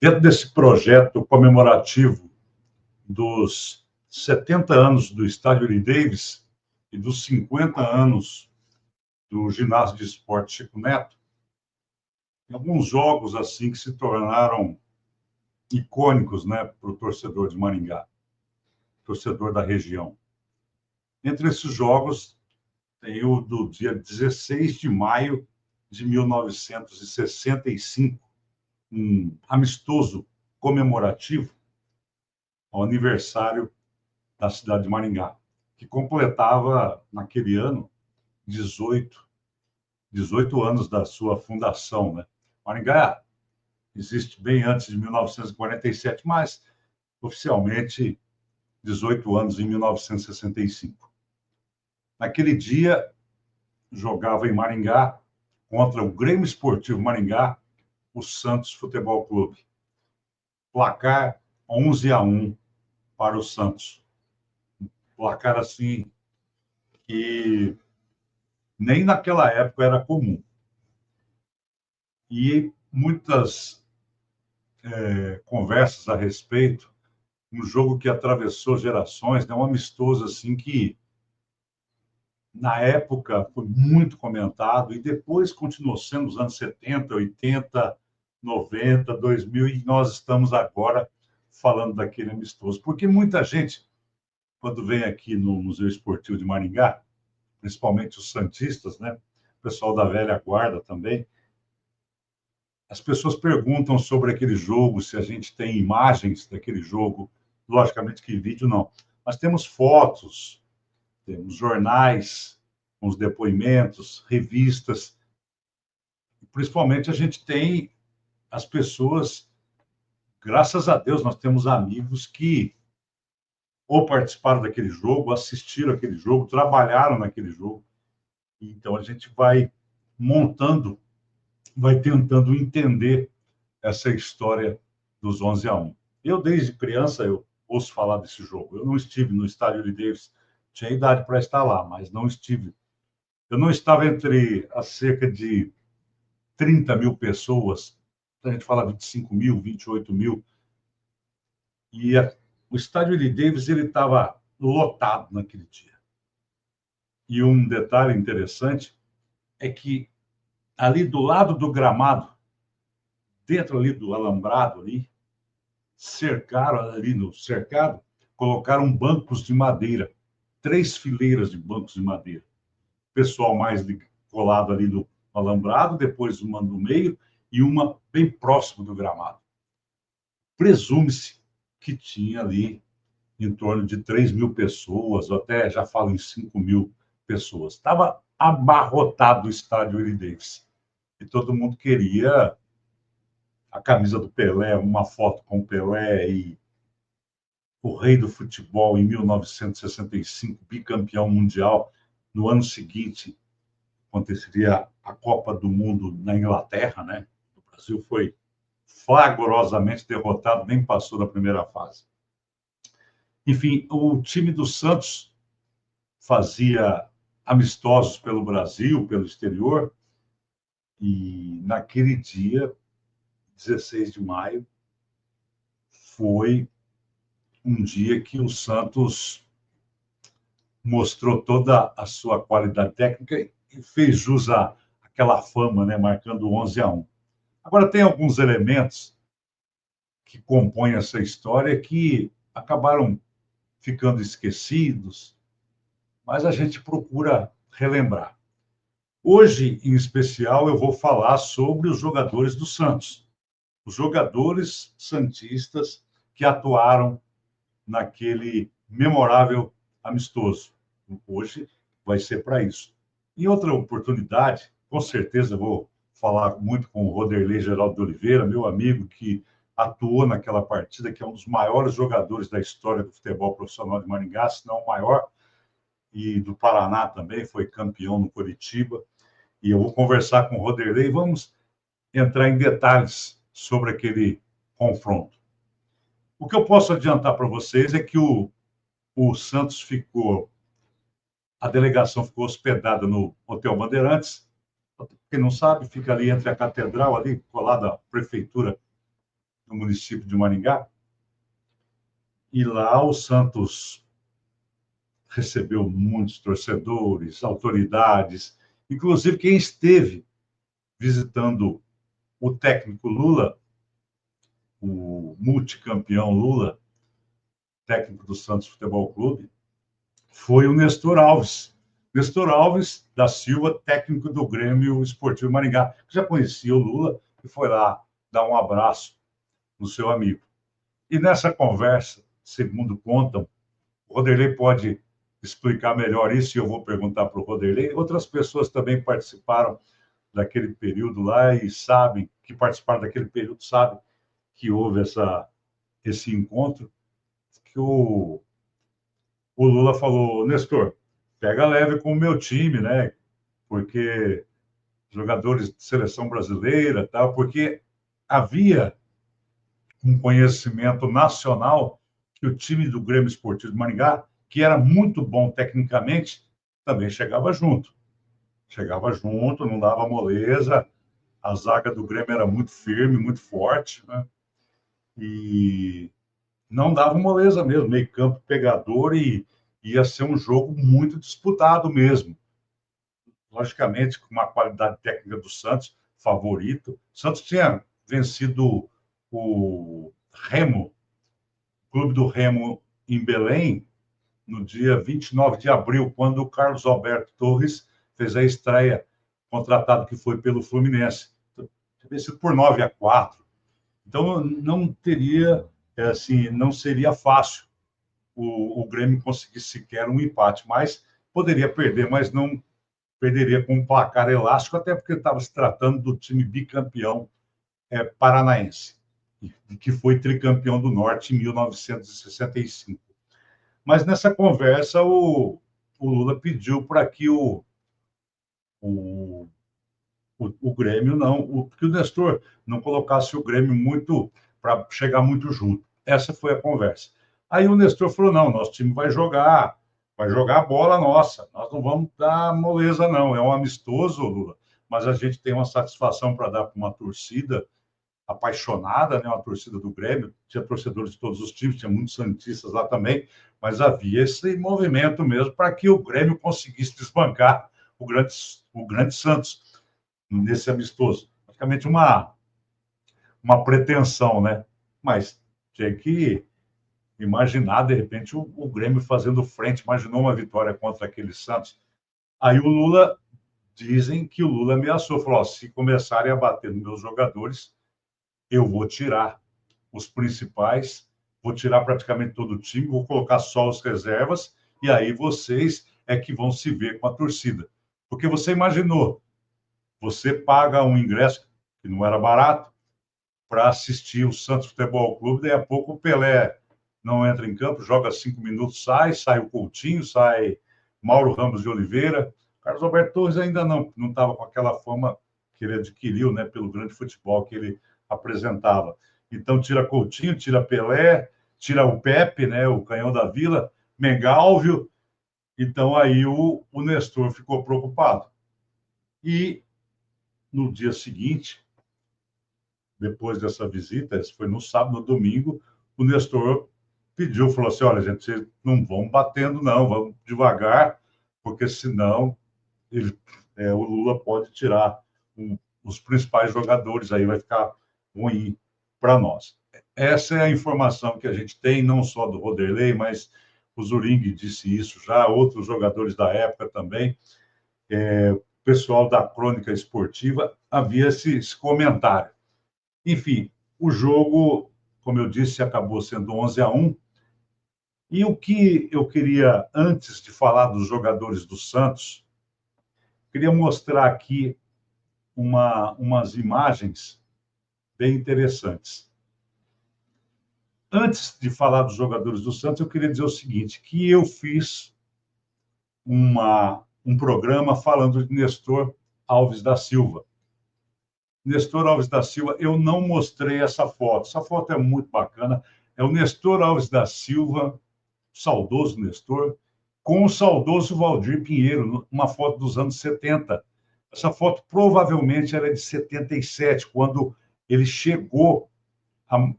Dentro desse projeto comemorativo dos 70 anos do Estádio Uri Davis e dos 50 anos do Ginásio de Esporte Chico Neto, alguns jogos assim que se tornaram icônicos, né, para o torcedor de Maringá, torcedor da região. Entre esses jogos, tem o do dia 16 de maio de 1965, um amistoso comemorativo ao aniversário da cidade de Maringá, que completava, naquele ano, 18 anos da sua fundação, né? Maringá existe bem antes de 1947, mas oficialmente 18 anos em 1965. Naquele dia, jogava em Maringá contra o Grêmio Esportivo Maringá, o Santos Futebol Clube. Placar 11-1 para o Santos. Placar assim que nem naquela época era comum. E muitas conversas a respeito, um jogo que atravessou gerações, né? Um amistoso assim que na época foi muito comentado e depois continuou sendo nos anos 70, 80, 90, 2000 e nós estamos agora falando daquele amistoso. Porque muita gente, quando vem aqui no Museu Esportivo de Maringá, principalmente os santistas, né? O pessoal da velha guarda também, as pessoas perguntam sobre aquele jogo, se a gente tem imagens daquele jogo. Logicamente que vídeo não, mas temos fotos, temos jornais, uns depoimentos, revistas. Principalmente a gente tem as pessoas, graças a Deus, nós temos amigos que ou participaram daquele jogo, assistiram aquele jogo, trabalharam naquele jogo. Então a gente vai montando, vai tentando entender essa história dos 11-1. Eu, desde criança, eu ouço falar desse jogo. Eu não estive no estádio Uri Davis, tinha idade para estar lá, mas não estive. Eu não estava entre as cerca de 30 mil pessoas, a gente fala 25 mil, 28 mil, e o estádio Uri Davis ele estava lotado naquele dia. E um detalhe interessante é que ali do lado do gramado, dentro ali do alambrado ali, cercaram ali no cercado, colocaram bancos de madeira, 3 fileiras de bancos de madeira. O pessoal mais colado ali no alambrado, depois uma no meio e uma bem próximo do gramado. Presume-se que tinha ali em torno de 3 mil pessoas, ou até já falo em 5 mil pessoas. Estava abarrotado o estádio Uri Davis. E todo mundo queria a camisa do Pelé, uma foto com o Pelé e o rei do futebol em 1965, bicampeão mundial. No ano seguinte, aconteceria a Copa do Mundo na Inglaterra, né? O Brasil foi flagrosamente derrotado, nem passou da primeira fase. Enfim, o time do Santos fazia amistosos pelo Brasil, pelo exterior, e naquele dia, 16 de maio, foi um dia que o Santos mostrou toda a sua qualidade técnica e fez jus àquela fama, né, marcando 11-1. Agora, tem alguns elementos que compõem essa história que acabaram ficando esquecidos, mas a gente procura relembrar. Hoje, em especial, eu vou falar sobre os jogadores do Santos, os jogadores santistas que atuaram naquele memorável amistoso. Hoje vai ser para isso. Em outra oportunidade, com certeza vou falar muito com o Roderley Geraldo de Oliveira, meu amigo que atuou naquela partida, que é um dos maiores jogadores da história do futebol profissional de Maringá, se não o maior, e do Paraná também, foi campeão no Coritiba. E eu vou conversar com o Roderley e vamos entrar em detalhes sobre aquele confronto. O que eu posso adiantar para vocês é que o Santos ficou, a delegação ficou hospedada no Hotel Bandeirantes. Quem não sabe, fica ali entre a catedral, ali colada à prefeitura no município de Maringá, e lá o Santos recebeu muitos torcedores, autoridades, inclusive quem esteve visitando o técnico Lula, o multicampeão Lula, técnico do Santos Futebol Clube, foi o Nestor Alves. Nestor Alves da Silva, técnico do Grêmio Esportivo Maringá, que já conhecia o Lula e foi lá dar um abraço no seu amigo. E nessa conversa, segundo contam, o Roderlei pode explicar melhor isso e eu vou perguntar para o Roderlei. Outras pessoas também participaram daquele período lá e sabem, que participaram daquele período, sabem que houve esse encontro, que o Lula falou: Nestor, pega leve com o meu time, né? Porque jogadores de seleção brasileira, tal, porque havia um conhecimento nacional que o time do Grêmio Esportivo de Maringá, que era muito bom tecnicamente, também chegava junto. Chegava junto, não dava moleza. A zaga do Grêmio era muito firme, muito forte, né? E não dava moleza mesmo, meio campo pegador, e ia ser um jogo muito disputado mesmo. Logicamente, com uma qualidade técnica do Santos, favorito. O Santos tinha vencido o Remo, o Clube do Remo em Belém, no dia 29 de abril, quando o Carlos Alberto Torres fez a estreia, contratado que foi pelo Fluminense. Tinha vencido por 9-4. Então, não teria, assim, não seria fácil o Grêmio conseguir sequer um empate, mas poderia perder, mas não perderia com um placar elástico, até porque estava se tratando do time bicampeão paranaense, que foi tricampeão do Norte em 1965. Mas nessa conversa, o Lula pediu para que o Grêmio que o Nestor não colocasse o Grêmio muito para chegar muito junto. Essa foi a conversa. Aí o Nestor falou: não, nosso time vai jogar a bola nossa, nós não vamos dar moleza, não. É um amistoso, Lula, mas a gente tem uma satisfação para dar para uma torcida apaixonada, né? Uma torcida do Grêmio, tinha torcedores de todos os times, tinha muitos santistas lá também, mas havia esse movimento mesmo para que o Grêmio conseguisse desbancar o grande Santos nesse amistoso. Praticamente uma pretensão, né? Mas tinha que imaginar, de repente, o Grêmio fazendo frente, imaginou uma vitória contra aquele Santos. Aí o Lula, dizem que o Lula ameaçou, falou: se começarem a bater nos meus jogadores, eu vou tirar os principais, vou tirar praticamente todo o time, vou colocar só os reservas, e aí vocês é que vão se ver com a torcida. Porque você imaginou, você paga um ingresso, que não era barato, para assistir o Santos Futebol Clube, daí a pouco o Pelé não entra em campo, joga 5 minutos, sai o Coutinho, sai Mauro Ramos de Oliveira. Carlos Alberto Torres ainda não estava com aquela fama que ele adquiriu, né, pelo grande futebol que ele apresentava. Então, tira Coutinho, tira Pelé, tira o Pepe, né, o canhão da Vila, Mengalvio. Então, aí o Nestor ficou preocupado. E no dia seguinte, depois dessa visita, isso foi no sábado, no domingo, o Nestor pediu, falou assim: olha, gente, vocês não vão batendo, não, vamos devagar, porque senão o Lula pode tirar os principais jogadores, aí vai ficar ruim para nós. Essa é a informação que a gente tem, não só do Roderlei, mas o Zuring disse isso já, outros jogadores da época também, o pessoal da crônica esportiva, havia esse comentário. Enfim, o jogo, como eu disse, acabou sendo 11-1. E o que eu queria, antes de falar dos jogadores do Santos, queria mostrar aqui umas imagens bem interessantes. Antes de falar dos jogadores do Santos, eu queria dizer o seguinte, que eu fiz um programa falando de Nestor Alves da Silva. Nestor Alves da Silva, eu não mostrei essa foto. Essa foto é muito bacana. É o Nestor Alves da Silva, saudoso Nestor, com o saudoso Valdir Pinheiro, uma foto dos anos 70. Essa foto provavelmente era de 77, quando ele chegou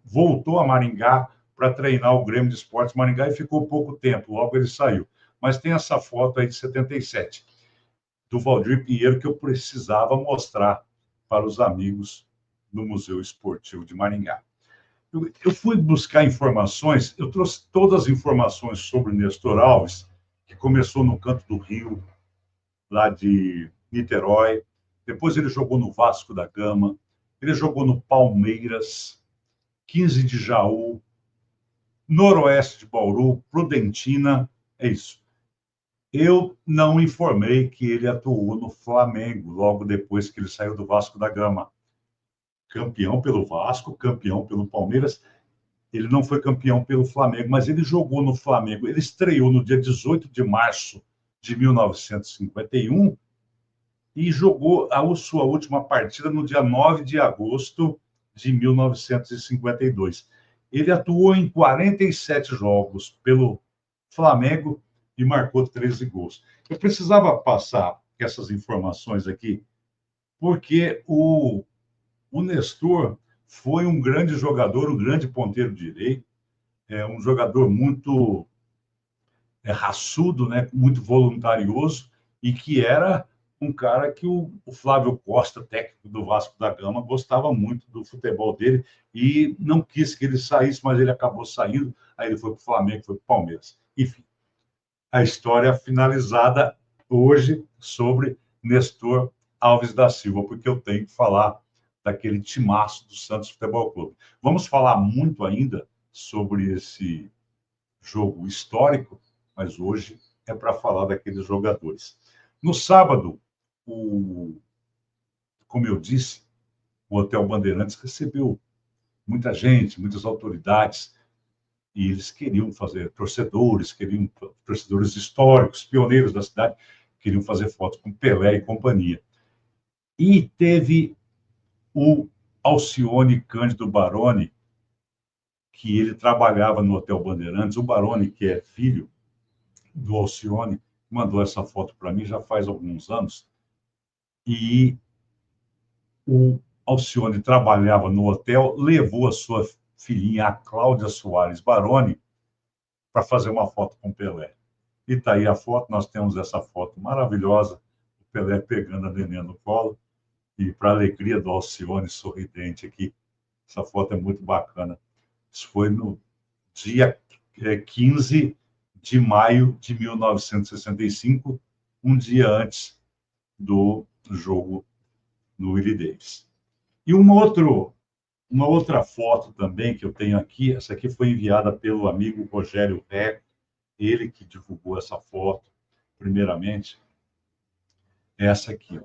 voltou a Maringá para treinar o Grêmio de Esportes Maringá e ficou pouco tempo, logo ele saiu. Mas tem essa foto aí de 77, do Valdir Pinheiro, que eu precisava mostrar para os amigos do Museu Esportivo de Maringá. Eu fui buscar informações, eu trouxe todas as informações sobre o Nestor Alves, que começou no Canto do Rio, lá de Niterói, depois ele jogou no Vasco da Gama, ele jogou no Palmeiras, 15 de Jaú, Noroeste de Bauru, Prudentina, é isso. Eu não informei que ele atuou no Flamengo, logo depois que ele saiu do Vasco da Gama. Campeão pelo Vasco, campeão pelo Palmeiras. Ele não foi campeão pelo Flamengo, mas ele jogou no Flamengo. Ele estreou no dia 18 de março de 1951 e jogou a sua última partida no dia 9 de agosto de 1952. Ele atuou em 47 jogos pelo Flamengo e marcou 13 gols. Eu precisava passar essas informações aqui, porque o Nestor foi um grande jogador, um grande ponteiro direito, um jogador muito raçudo, né, muito voluntarioso, e que era um cara que o Flávio Costa, técnico do Vasco da Gama, gostava muito do futebol dele e não quis que ele saísse, mas ele acabou saindo, aí ele foi para o Flamengo, foi para o Palmeiras. Enfim, a história finalizada hoje sobre Nestor Alves da Silva, porque eu tenho que falar daquele timaço do Santos Futebol Clube. Vamos falar muito ainda sobre esse jogo histórico, mas hoje é para falar daqueles jogadores. No sábado, como eu disse, o Hotel Bandeirantes recebeu muita gente, muitas autoridades, e eles queriam fazer, torcedores históricos, pioneiros da cidade, queriam fazer fotos com Pelé e companhia. E teve o Alcione Cândido Baroni, que ele trabalhava no Hotel Bandeirantes. O Baroni, que é filho do Alcione, mandou essa foto para mim já faz alguns anos. E o Alcione trabalhava no hotel, levou a sua filhinha, a Cláudia Soares Baroni, para fazer uma foto com o Pelé. E está aí a foto, nós temos essa foto maravilhosa, o Pelé pegando a neném no colo, e para a alegria do Alcione sorridente aqui, essa foto é muito bacana. Isso foi no dia 15 de maio de 1965, um dia antes do jogo no Willie Davis. E uma outra foto também que eu tenho aqui, essa aqui foi enviada pelo amigo Rogério Reco, ele que divulgou essa foto, primeiramente, essa aqui, ó.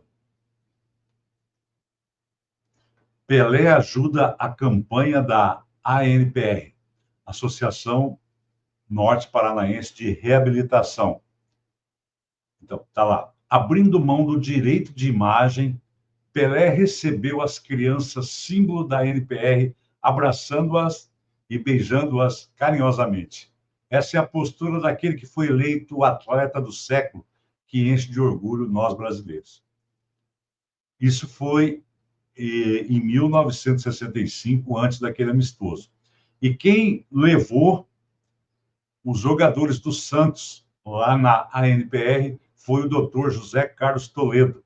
Pelé ajuda a campanha da ANPR, Associação Norte Paranaense de Reabilitação. Então, tá lá. Abrindo mão do direito de imagem, Pelé recebeu as crianças símbolo da ANPR, abraçando-as e beijando-as carinhosamente. Essa é a postura daquele que foi eleito o atleta do século, que enche de orgulho nós brasileiros. Isso foi em 1965, antes daquele amistoso. E quem levou os jogadores do Santos lá na ANPR foi o doutor José Carlos Toledo.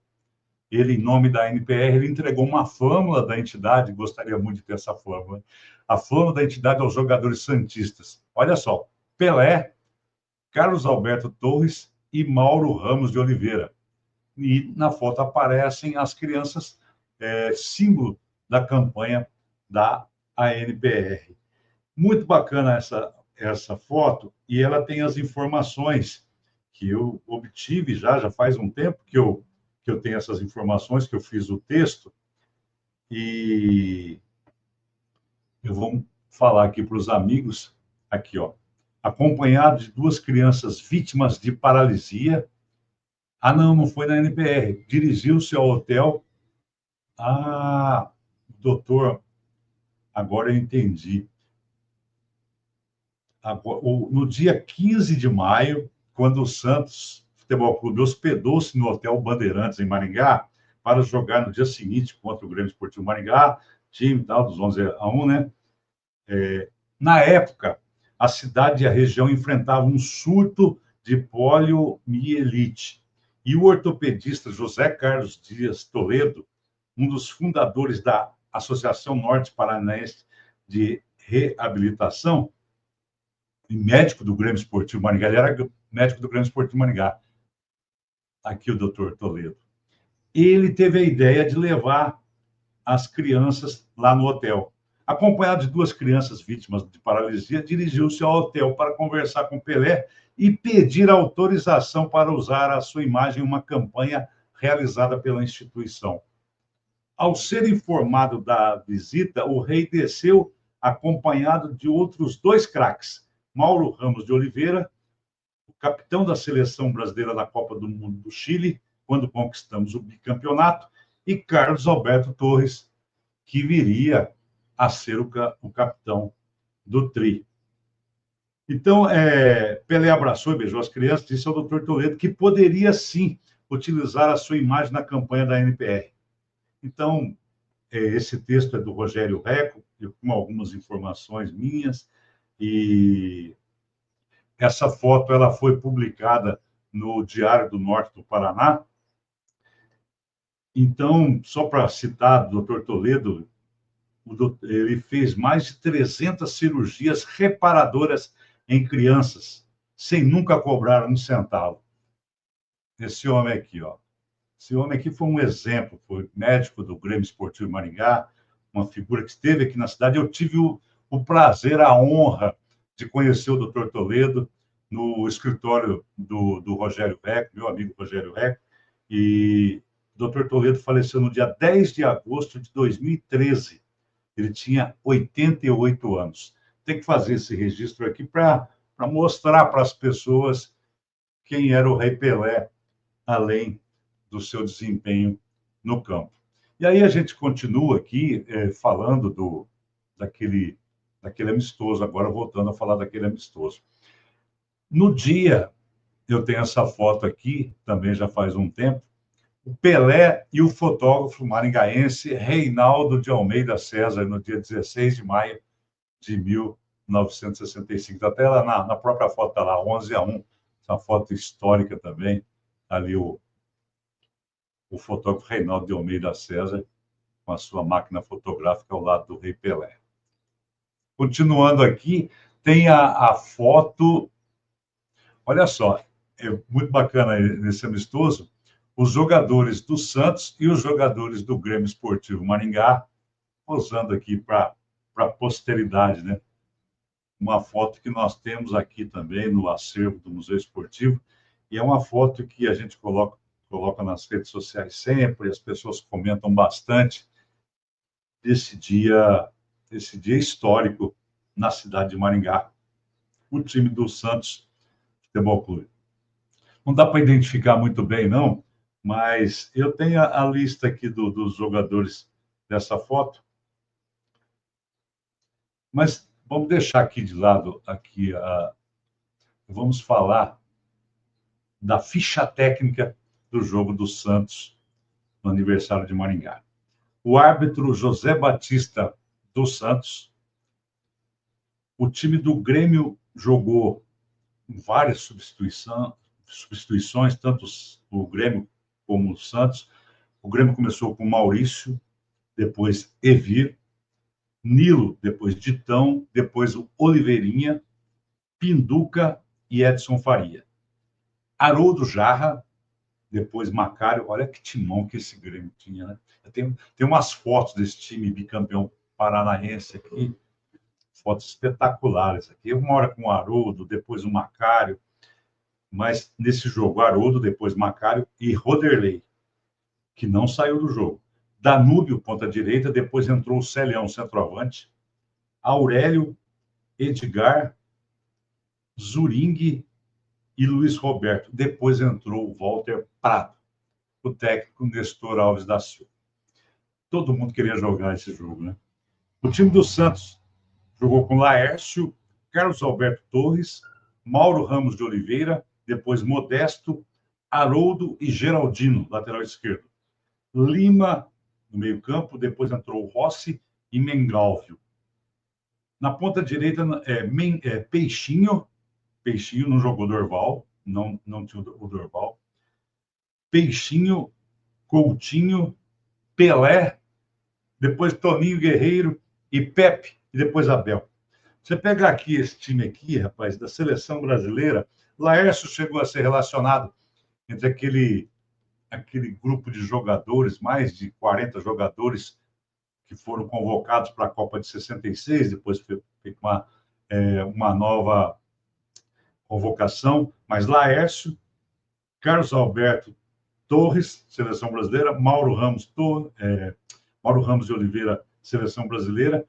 Ele, em nome da ANPR, ele entregou uma flâmula da entidade, gostaria muito de ter essa flâmula, a flâmula da entidade aos jogadores santistas. Olha só, Pelé, Carlos Alberto Torres e Mauro Ramos de Oliveira. E na foto aparecem as crianças, símbolo da campanha da ANPR. Muito bacana essa foto, e ela tem as informações que eu obtive já faz um tempo que eu tenho essas informações, que eu fiz o texto, e eu vou falar aqui para os amigos, aqui, ó, acompanhado de duas crianças vítimas de paralisia. Ah, não foi na NPR, dirigiu-se ao hotel. Ah, doutor, agora eu entendi. No dia 15 de maio, quando o Santos Futebol Clube hospedou-se no Hotel Bandeirantes, em Maringá, para jogar no dia seguinte contra o Grêmio Esportivo Maringá, time tal, dos 11 a 1, né? Na época, a cidade e a região enfrentavam um surto de poliomielite. E o ortopedista José Carlos Dias Toledo, um dos fundadores da Associação Norte Paranaense de Reabilitação, e médico do Grêmio Esportivo Maringá, ele era médico do Grêmio Esportivo Maringá, aqui o doutor Toledo. Ele teve a ideia de levar as crianças lá no hotel. Acompanhado de duas crianças vítimas de paralisia, dirigiu-se ao hotel para conversar com Pelé e pedir autorização para usar a sua imagem em uma campanha realizada pela instituição. Ao ser informado da visita, o rei desceu acompanhado de outros dois craques, Mauro Ramos de Oliveira, o capitão da seleção brasileira da Copa do Mundo do Chile, quando conquistamos o bicampeonato, e Carlos Alberto Torres, que viria a ser o capitão do Tri. Então, Pelé abraçou e beijou as crianças, disse ao doutor Toledo que poderia, sim, utilizar a sua imagem na campanha da NPR. Então, esse texto é do Rogério Reco, com algumas informações minhas, e essa foto ela foi publicada no Diário do Norte do Paraná. Então, só para citar o doutor Toledo, ele fez mais de 300 cirurgias reparadoras em crianças, sem nunca cobrar um centavo. Esse homem aqui, ó. Esse homem aqui foi um exemplo, foi médico do Grêmio Esportivo Maringá, uma figura que esteve aqui na cidade. Eu tive o prazer, a honra de conhecer o doutor Toledo no escritório do Rogério Reco, meu amigo Rogério Reco, e o doutor Toledo faleceu no dia 10 de agosto de 2013. Ele tinha 88 anos. Tem que fazer esse registro aqui para mostrar para as pessoas quem era o Rei Pelé, além do seu desempenho no campo. E aí a gente continua aqui falando daquele amistoso, agora voltando a falar daquele amistoso. No dia, eu tenho essa foto aqui, também já faz um tempo, o Pelé e o fotógrafo maringaense Reinaldo de Almeida César, no dia 16 de maio de 1965. Está até lá na própria foto, está lá, 11-1, essa foto histórica também, ali o fotógrafo Reinaldo de Almeida César, com a sua máquina fotográfica ao lado do Rei Pelé. Continuando aqui, tem a foto, olha só, é muito bacana nesse amistoso, os jogadores do Santos e os jogadores do Grêmio Esportivo Maringá, posando aqui para a posteridade, né? Uma foto que nós temos aqui também no acervo do Museu Esportivo, e é uma foto que a gente coloca nas redes sociais sempre, as pessoas comentam bastante desse dia histórico na cidade de Maringá, o time do Santos Futebol Clube. Não dá para identificar muito bem, não, mas eu tenho a lista aqui dos jogadores dessa foto. Mas vamos deixar aqui de lado, vamos falar da ficha técnica do jogo do Santos no aniversário de Maringá. O árbitro José Batista dos Santos. O time do Grêmio jogou várias substituições, tanto o Grêmio como o Santos. O Grêmio começou com Maurício, depois Evir, Nilo, depois Ditão, depois o Oliveirinha, Pinduca e Edson Faria. Haroldo Jarra, depois Macário. Olha que timão que esse Grêmio tinha, né? Tem umas fotos desse time bicampeão paranaense aqui, fotos espetaculares aqui. Uma hora com o Haroldo, depois o Macário, mas nesse jogo, Haroldo, depois Macário e Roderley, que não saiu do jogo. Danúbio, ponta direita, depois entrou o Celião, centroavante, Aurélio, Edgar, Zuring e Luiz Roberto. Depois entrou o Walter Prado, o técnico Nestor Alves da Silva. Todo mundo queria jogar esse jogo, né? O time do Santos jogou com Laércio, Carlos Alberto Torres, Mauro Ramos de Oliveira, depois Modesto, Haroldo e Geraldino, lateral esquerdo. Lima, no meio-campo, depois entrou Rossi e Mengalvio. Na ponta direita, Peixinho. Peixinho não jogou Dorval, não tinha o Dorval. Peixinho, Coutinho, Pelé, depois Toninho Guerreiro e Pepe, e depois Abel. Você pegar aqui esse time aqui, rapaz, da seleção brasileira, Laércio chegou a ser relacionado entre aquele grupo de jogadores, mais de 40 jogadores que foram convocados para a Copa de 66, depois foi uma nova convocação, mas Laércio, Carlos Alberto Torres, seleção brasileira, Mauro Ramos de Oliveira, seleção brasileira,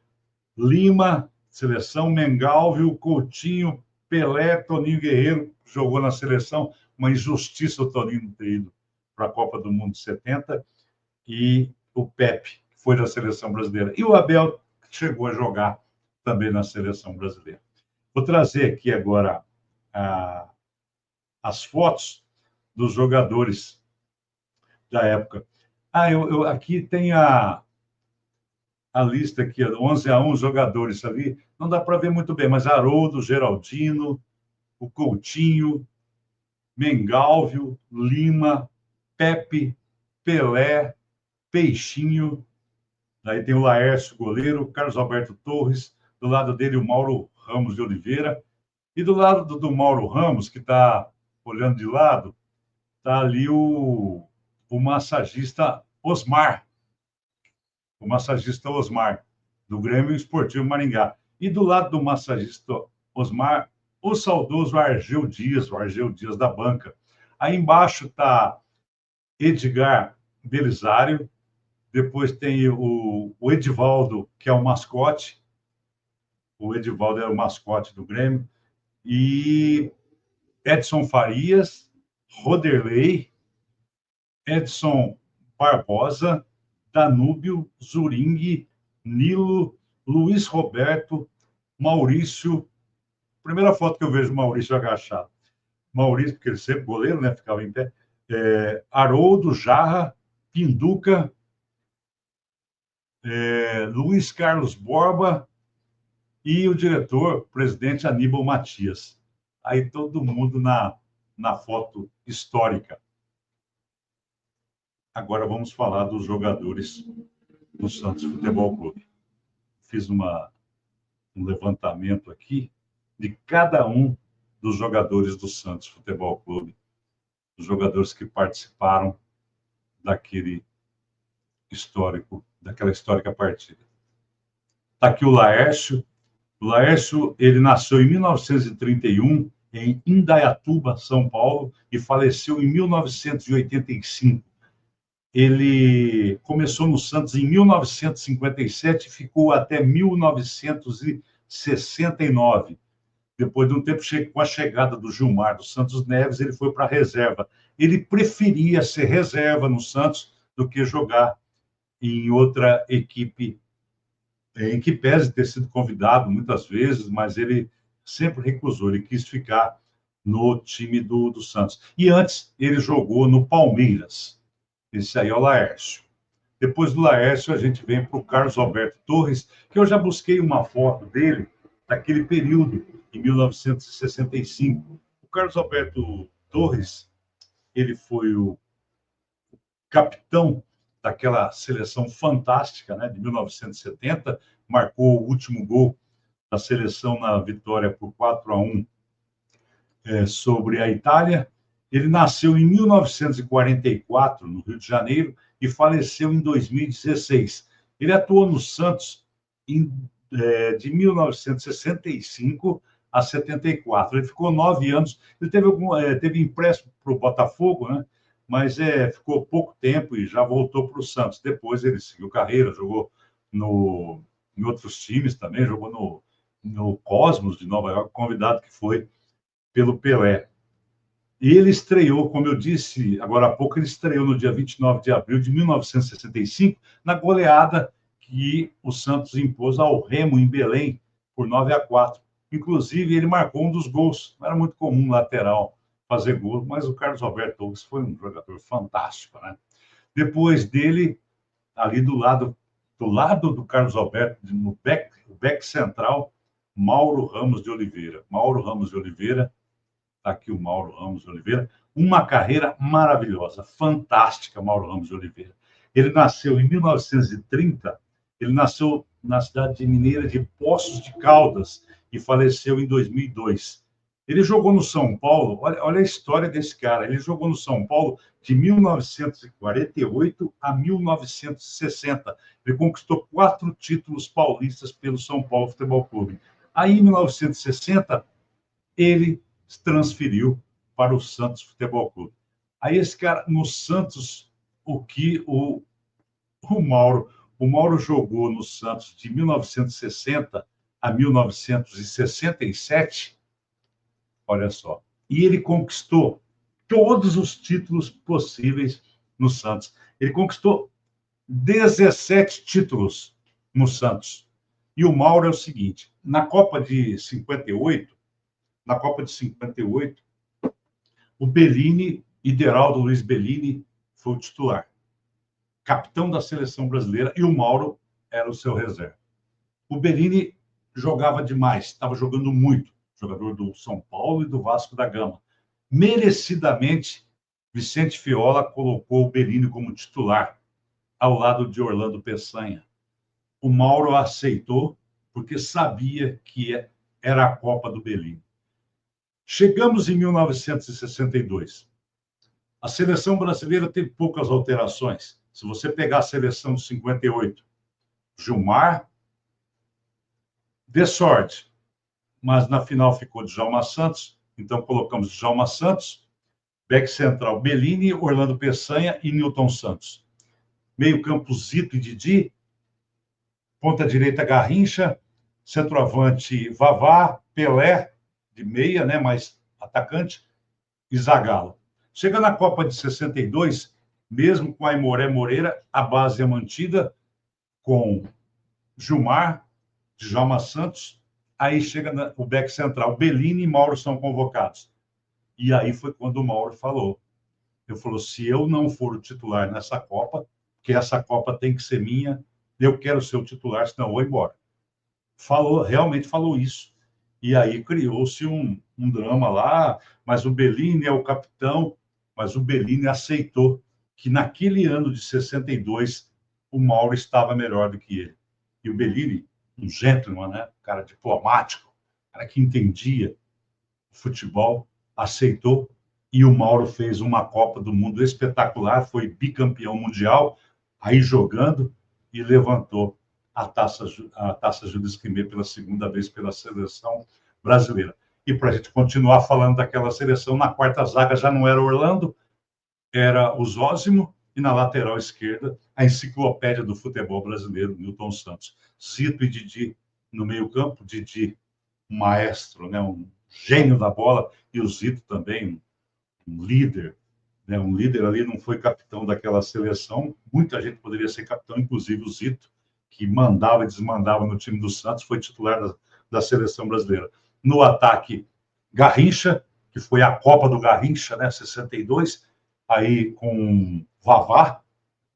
Lima, seleção, Mengalvio, Coutinho, Pelé, Toninho Guerreiro, jogou na seleção, uma injustiça o Toninho não ter ido para a Copa do Mundo de 70, e o Pepe, que foi da seleção brasileira, e o Abel, que chegou a jogar também na seleção brasileira. Vou trazer aqui agora as fotos dos jogadores da época. Aqui tem a lista aqui, 11-1 jogadores ali. Não dá para ver muito bem, mas Haroldo, Geraldino, o Coutinho, Mengalvio, Lima, Pepe, Pelé, Peixinho. Aí tem o Laércio, goleiro, Carlos Alberto Torres, do lado dele o Mauro Ramos de Oliveira. E do lado do Mauro Ramos, que está olhando de lado, está ali o massagista Osmar. O massagista Osmar, do Grêmio Esportivo Maringá. E do lado do massagista Osmar, o saudoso Argel Dias, o Argel Dias da banca. Aí embaixo está Edgar Belisário, depois tem o Edivaldo, que é o mascote. O Edivaldo é o mascote do Grêmio. E Edson Farias, Roderley, Edson Barbosa, Danúbio, Zuring, Nilo, Luiz Roberto, Maurício. Primeira foto que eu vejo Maurício agachado. Maurício, porque ele sempre goleiro, né? Ficava em pé. Haroldo, Jarra, Pinduca, Luiz Carlos Borba e o diretor, presidente Aníbal Matias. Aí todo mundo na foto histórica. Agora vamos falar dos jogadores do Santos Futebol Clube. Fiz um levantamento aqui de cada um dos jogadores do Santos Futebol Clube, os jogadores que participaram daquela histórica partida. Está aqui o Laércio. O Laércio, ele nasceu em 1931 em Indaiatuba, São Paulo, e faleceu em 1985. Ele começou no Santos em 1957 e ficou até 1969. Depois de um tempo, com a chegada do Gilmar dos Santos Neves, ele foi para a reserva. Ele preferia ser reserva no Santos do que jogar em outra equipe, em que pese ter sido convidado muitas vezes, mas ele sempre recusou, ele quis ficar no time do Santos. E antes, ele jogou no Palmeiras. Esse aí é o Laércio. Depois do Laércio, a gente vem para o Carlos Alberto Torres, que eu já busquei uma foto dele daquele período, em 1965. O Carlos Alberto Torres, ele foi o capitão daquela seleção fantástica, né, de 1970, marcou o último gol da seleção na vitória por 4-1 sobre a Itália. Ele nasceu em 1944, no Rio de Janeiro, e faleceu em 2016. Ele atuou no Santos de 1965 a 74. Ele ficou 9 anos. Ele teve empréstimo para o Botafogo, né? Mas ficou pouco tempo e já voltou para o Santos. Depois ele seguiu carreira, jogou em outros times também, jogou no Cosmos de Nova York, convidado que foi pelo Pelé. E ele estreou, como eu disse agora há pouco, ele estreou no dia 29 de abril de 1965, na goleada que o Santos impôs ao Remo, em Belém, por 9-4. Inclusive, ele marcou um dos gols. Não era muito comum um lateral fazer gol, mas o Carlos Alberto Torres foi um jogador fantástico, né? Depois dele, ali do lado do Carlos Alberto, no back central, Mauro Ramos de Oliveira. Mauro Ramos de Oliveira, está aqui o Mauro Ramos de Oliveira, uma carreira maravilhosa, fantástica, Mauro Ramos de Oliveira. Ele nasceu em 1930, ele nasceu na cidade mineira de Poços de Caldas e faleceu em 2002. Ele jogou no São Paulo, olha a história desse cara, ele jogou no São Paulo de 1948 a 1960. Ele conquistou 4 títulos paulistas pelo São Paulo Futebol Clube. Aí, em 1960, ele se transferiu para o Santos Futebol Clube. Aí esse cara, no Santos, o Mauro jogou no Santos de 1960 a 1967, olha só, e ele conquistou todos os títulos possíveis no Santos. Ele conquistou 17 títulos no Santos. E o Mauro é o seguinte, na Copa de 58, o Bellini, Ideraldo Luiz Bellini, foi o titular, capitão da seleção brasileira, e o Mauro era o seu reserva. O Bellini jogava demais, estava jogando muito, jogador do São Paulo e do Vasco da Gama. Merecidamente, Vicente Fiola colocou o Bellini como titular, ao lado de Orlando Peçanha. O Mauro aceitou, porque sabia que era a Copa do Bellini. Chegamos em 1962. A seleção brasileira teve poucas alterações. Se você pegar a seleção de 58, Gilmar, dê sorte, mas na final ficou Djalma Santos, então colocamos Djalma Santos, back central Bellini, Orlando Peçanha e Nilton Santos. Meio campo Zito e Didi, ponta direita Garrincha, centroavante Vavá, Pelé, de meia, né, mais atacante, e Zagallo. Chega na Copa de 62, mesmo com Aimoré Moreira, a base é mantida com Gilmar, Djalma Santos, aí chega o back central, Bellini e Mauro são convocados. E aí foi quando o Mauro falou. Ele falou, se eu não for o titular nessa Copa, que essa Copa tem que ser minha, eu quero ser o titular, senão eu vou embora. Realmente falou isso. E aí criou-se um drama lá, mas o Bellini é o capitão, mas o Bellini aceitou que naquele ano de 62 o Mauro estava melhor do que ele. E o Bellini, um gentleman, né? Um cara diplomático, um cara que entendia futebol, aceitou, e o Mauro fez uma Copa do Mundo espetacular, foi bicampeão mundial, aí jogando, e levantou a taça Jules Rimet pela segunda vez pela seleção brasileira. E para a gente continuar falando daquela seleção, na quarta zaga já não era Orlando, era o Zósimo, e na lateral esquerda, a enciclopédia do futebol brasileiro, Nilton Santos. Zito e Didi no meio-campo, Didi, um maestro, né, um gênio da bola, e o Zito também, um líder. Né, um líder ali, não foi capitão daquela seleção, muita gente poderia ser capitão, inclusive o Zito, que mandava e desmandava no time do Santos, foi titular da seleção brasileira. No ataque, Garrincha, que foi a Copa do Garrincha, né, 62, aí com Vavá,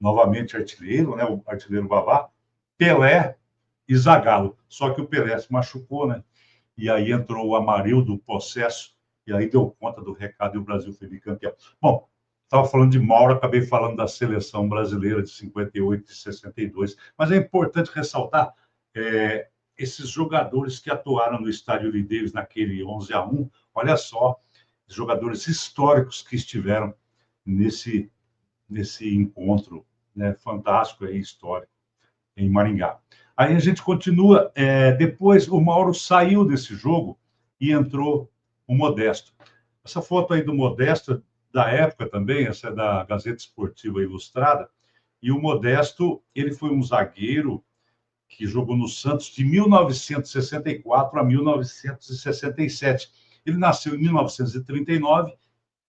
novamente artilheiro, né, o artilheiro Vavá, Pelé e Zagallo. Só que o Pelé se machucou, né? E aí entrou o Amarildo, Possesso, e aí deu conta do recado e o Brasil foi bicampeão. Bom, estava falando de Mauro, acabei falando da seleção brasileira de 58 e 62, mas é importante ressaltar esses jogadores que atuaram no Estádio Lideiros naquele 11-1, olha só, jogadores históricos que estiveram nesse encontro, né, fantástico e histórico em Maringá. Aí a gente continua, depois o Mauro saiu desse jogo e entrou o Modesto. Essa foto aí do Modesto, da época também, essa é da Gazeta Esportiva Ilustrada, e o Modesto, ele foi um zagueiro que jogou no Santos de 1964 a 1967. Ele nasceu em 1939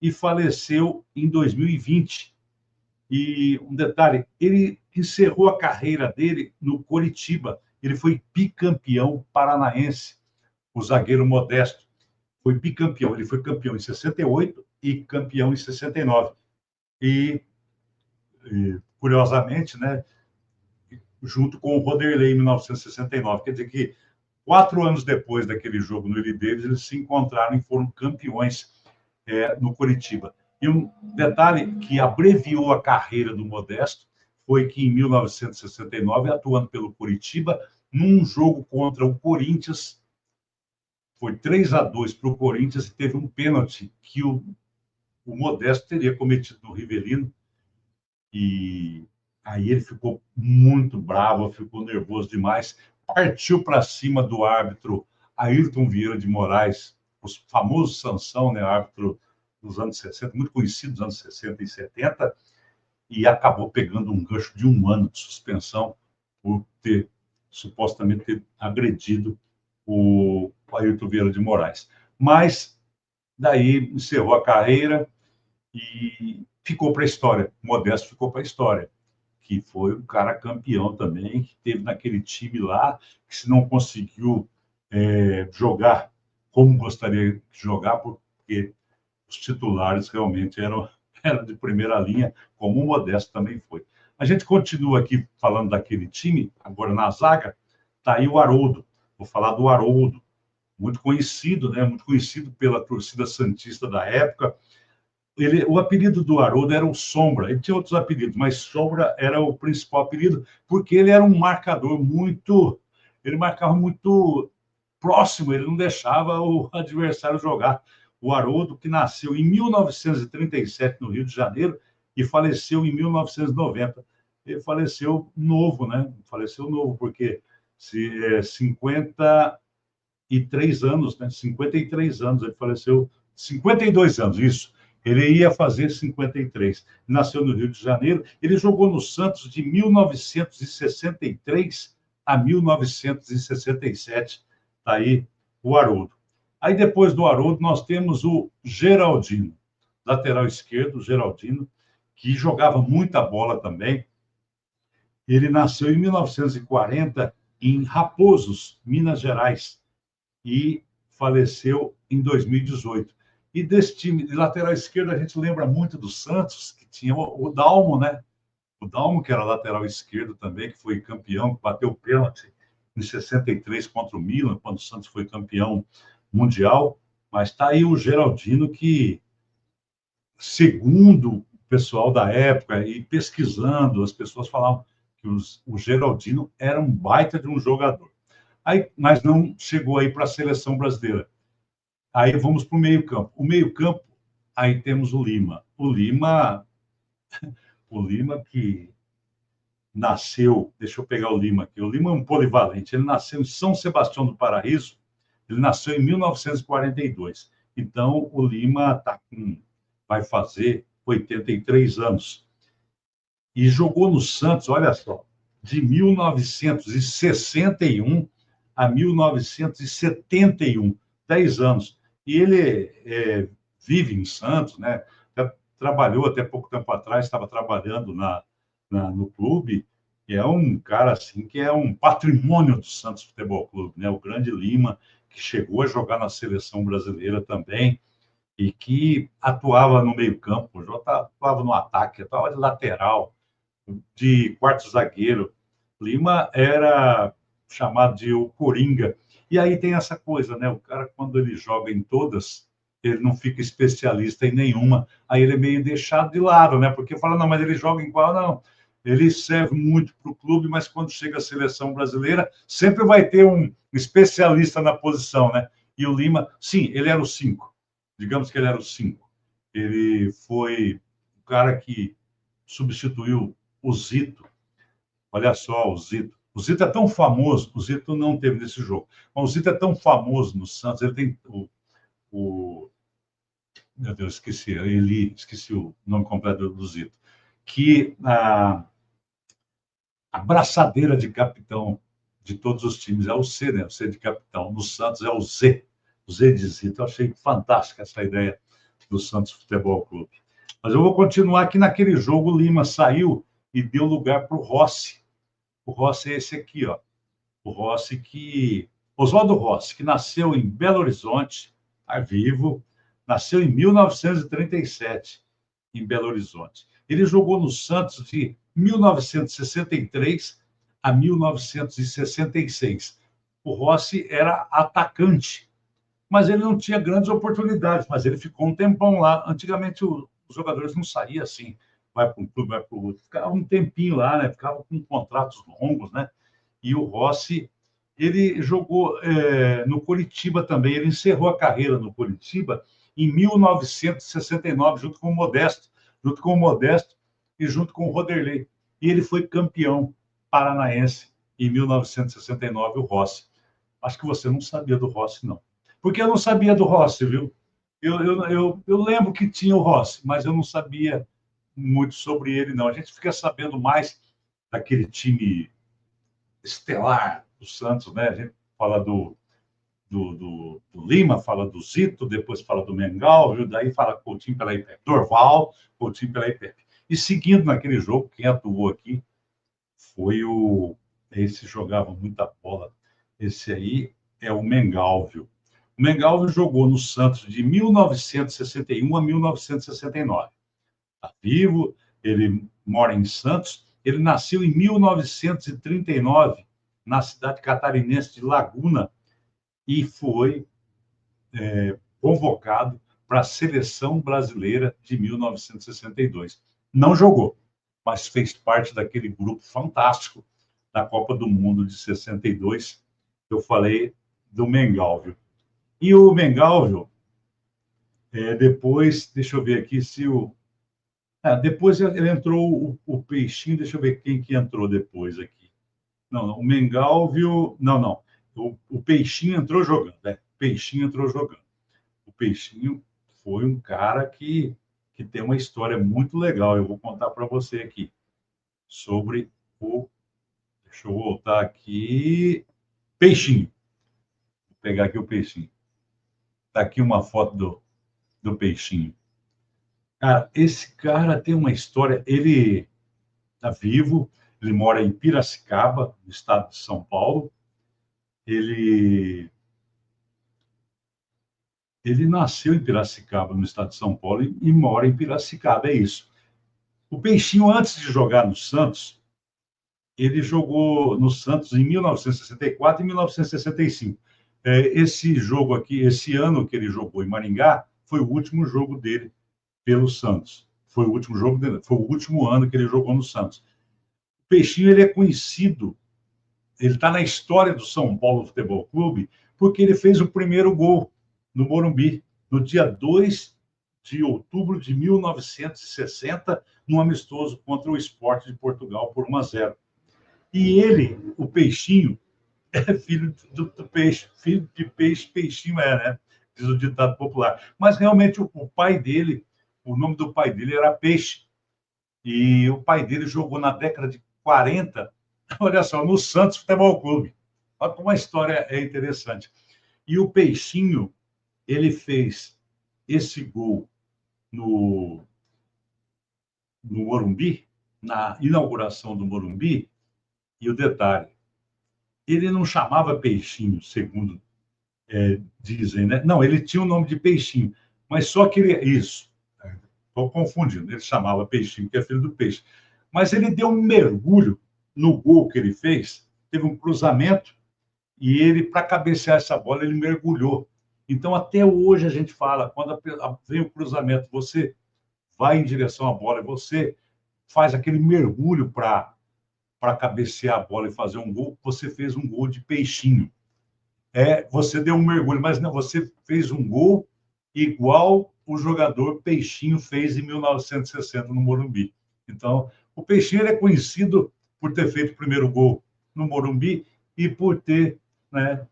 e faleceu em 2020. E um detalhe, ele encerrou a carreira dele no Coritiba. Ele foi bicampeão paranaense, o zagueiro Modesto. Foi bicampeão. Ele foi campeão em 68 e campeão em 69. E curiosamente, né, junto com o Roderlei em 1969. Quer dizer que 4 anos depois daquele jogo no Willie Davis, eles se encontraram e foram campeões no Coritiba. E um detalhe que abreviou a carreira do Modesto foi que, em 1969, atuando pelo Coritiba, num jogo contra o Corinthians, foi 3-2 para o Corinthians, e teve um pênalti que o Modesto teria cometido no Rivelino, e aí ele ficou muito bravo, ficou nervoso demais, partiu para cima do árbitro Ayrton Vieira de Moraes, o famoso Sansão, né, árbitro dos anos 60, muito conhecido dos anos 60 e 70, e acabou pegando um gancho de 1 ano de suspensão por ter, supostamente, ter agredido o Ayrton Vieira de Moraes. Mas daí encerrou a carreira e ficou para a história. Modesto ficou para a história, que foi um cara campeão também, que teve naquele time lá, que se não conseguiu jogar como gostaria de jogar, porque os titulares realmente eram de primeira linha, como o Modesto também foi. A gente continua aqui falando daquele time, agora na zaga, está aí o Haroldo. Vou falar do Haroldo, muito conhecido, né? Muito conhecido pela torcida santista da época. O apelido do Haroldo era o Sombra. Ele tinha outros apelidos, mas Sombra era o principal apelido, porque ele era um marcador muito... Ele marcava muito próximo, ele não deixava o adversário jogar. O Haroldo, que nasceu em 1937 no Rio de Janeiro e faleceu em 1990. Ele faleceu novo, né? Faleceu novo, porque 53 anos, né? 53 anos, ele faleceu, 52 anos, isso. Ele ia fazer 53. Nasceu no Rio de Janeiro. Ele jogou no Santos de 1963 a 1967. Está aí o Haroldo. Aí, depois do Haroldo, nós temos o Geraldino, lateral esquerdo, Geraldino, que jogava muita bola também. Ele nasceu em 1940 em Raposos, Minas Gerais, e faleceu em 2018. E desse time de lateral esquerdo, a gente lembra muito do Santos, que tinha o Dalmo, né? O Dalmo, que era lateral esquerdo também, que foi campeão, que bateu o pênalti em 63 contra o Milan, quando o Santos foi campeão mundial. Mas está aí o Geraldino, que, segundo o pessoal da época, e pesquisando, as pessoas falavam que o Geraldino era um baita de um jogador. Aí, mas não chegou aí para a seleção brasileira. Aí vamos para o meio-campo. O meio-campo, aí temos o Lima. O Lima que nasceu, deixa eu pegar o Lima aqui. O Lima é um polivalente. Ele nasceu em São Sebastião do Paraíso. Ele nasceu em 1942. Então, o Lima vai fazer 83 anos. E jogou no Santos, olha só, de 1961 a 1971, 10 anos. E ele vive em Santos, né? Trabalhou até pouco tempo atrás, estava trabalhando no clube, e é um cara assim que é um patrimônio do Santos Futebol Clube, né? O grande Lima, que chegou a jogar na seleção brasileira também, e que atuava no meio-campo, atuava no ataque, atuava de lateral, de quarto zagueiro. Lima era chamado de o Coringa. E aí tem essa coisa, né? O cara, quando ele joga em todas, ele não fica especialista em nenhuma. Aí ele é meio deixado de lado, né? Porque fala, não, mas ele joga em qual? Não. Ele serve muito para o clube, mas quando chega a seleção brasileira, sempre vai ter um especialista na posição, né? E o Lima, sim, ele era o 5. Digamos que ele era o 5. Ele foi o cara que substituiu o Zito. Olha só, o Zito. O Zito é tão famoso, o Zito não teve nesse jogo, mas o Zito é tão famoso no Santos, ele tem meu Deus, esqueci o nome completo do Zito, que a braçadeira de capitão de todos os times é o C, né? O C de capitão. No Santos é o Z de Zito. Eu achei fantástica essa ideia do Santos Futebol Clube. Mas eu vou continuar aqui naquele jogo. O Lima saiu e deu lugar para o Rossi. O Rossi é esse aqui, ó. O Rossi Oswaldo Rossi, que nasceu em Belo Horizonte, está vivo, nasceu em 1937, em Belo Horizonte. Ele jogou no Santos de 1963 a 1966. O Rossi era atacante, mas ele não tinha grandes oportunidades, mas ele ficou um tempão lá. Antigamente, os jogadores não saíam assim, vai para um clube, vai para o outro. Ficava um tempinho lá, né? Ficava com contratos longos, né? E o Rossi, ele jogou no Coritiba também. Ele encerrou a carreira no Coritiba em 1969, junto com o Modesto e junto com o Roderlei. E ele foi campeão paranaense em 1969, o Rossi. Acho que você não sabia do Rossi, não. Porque eu não sabia do Rossi, viu? Eu lembro que tinha o Rossi, mas eu não sabia muito sobre ele, não. A gente fica sabendo mais daquele time estelar do Santos, né? A gente fala do Lima, fala do Zito, depois fala do Mengal, viu? Daí fala Coutinho pela IPEP. Dorval, Coutinho pela IPEP. E seguindo naquele jogo, quem atuou aqui foi o... Esse jogava muita bola. Esse aí é o Mengal, viu? O Mengal jogou no Santos de 1961 a 1969. Está vivo, ele mora em Santos. Ele nasceu em 1939, na cidade catarinense de Laguna, e foi convocado para a seleção brasileira de 1962. Não jogou, mas fez parte daquele grupo fantástico da Copa do Mundo de 62. Eu falei do Mengal, viu? E o Mengal, viu, depois, deixa eu ver aqui se o. Depois ele entrou o Peixinho, deixa eu ver quem que entrou depois aqui. Não, não, o Mengal, viu. Não, não. O Peixinho entrou jogando, né? Peixinho entrou jogando. O Peixinho foi um cara que tem uma história muito legal. Eu vou contar para você aqui sobre o. Deixa eu voltar aqui. Peixinho. Vou pegar aqui o Peixinho. Está aqui uma foto do Peixinho. Cara, esse cara tem uma história. Ele está vivo, ele mora em Piracicaba, no estado de São Paulo. Ele, ele nasceu em Piracicaba, no estado de São Paulo, e mora em Piracicaba, é isso. O Peixinho, antes de jogar no Santos, ele jogou no Santos em 1964 e 1965. Esse jogo aqui, esse ano que ele jogou em Maringá, foi o último jogo dele pelo Santos. Foi o último jogo dele, foi o último ano que ele jogou no Santos. O Peixinho, ele é conhecido, ele está na história do São Paulo Futebol Clube, porque ele fez o primeiro gol no Morumbi, no dia 2 de outubro de 1960, num amistoso contra o Sport de Portugal por 1-0. E ele, o Peixinho, é filho do peixe, filho de peixe, peixinho né? Diz o ditado popular. Mas realmente o pai dele, o nome do pai dele era Peixe. E o pai dele jogou na década de 40, olha só, no Santos Futebol Clube. Olha como a história é interessante. E o Peixinho, ele fez esse gol no Morumbi, na inauguração do Morumbi, e o detalhe, ele não chamava Peixinho, segundo dizem, né? Não, ele tinha o nome de Peixinho, mas só que ele... Isso, estou confundindo, ele chamava Peixinho, que é filho do peixe. Mas ele deu um mergulho no gol que ele fez, teve um cruzamento, e ele, para cabecear essa bola, ele mergulhou. Então, até hoje a gente fala, quando vem o cruzamento, você vai em direção à bola, você faz aquele mergulho para cabecear a bola e fazer um gol, você fez um gol de peixinho. Você deu um mergulho, mas não, você fez um gol igual o jogador Peixinho fez em 1960 no Morumbi. Então, o Peixinho ele é conhecido por ter feito o primeiro gol no Morumbi e por ter, né,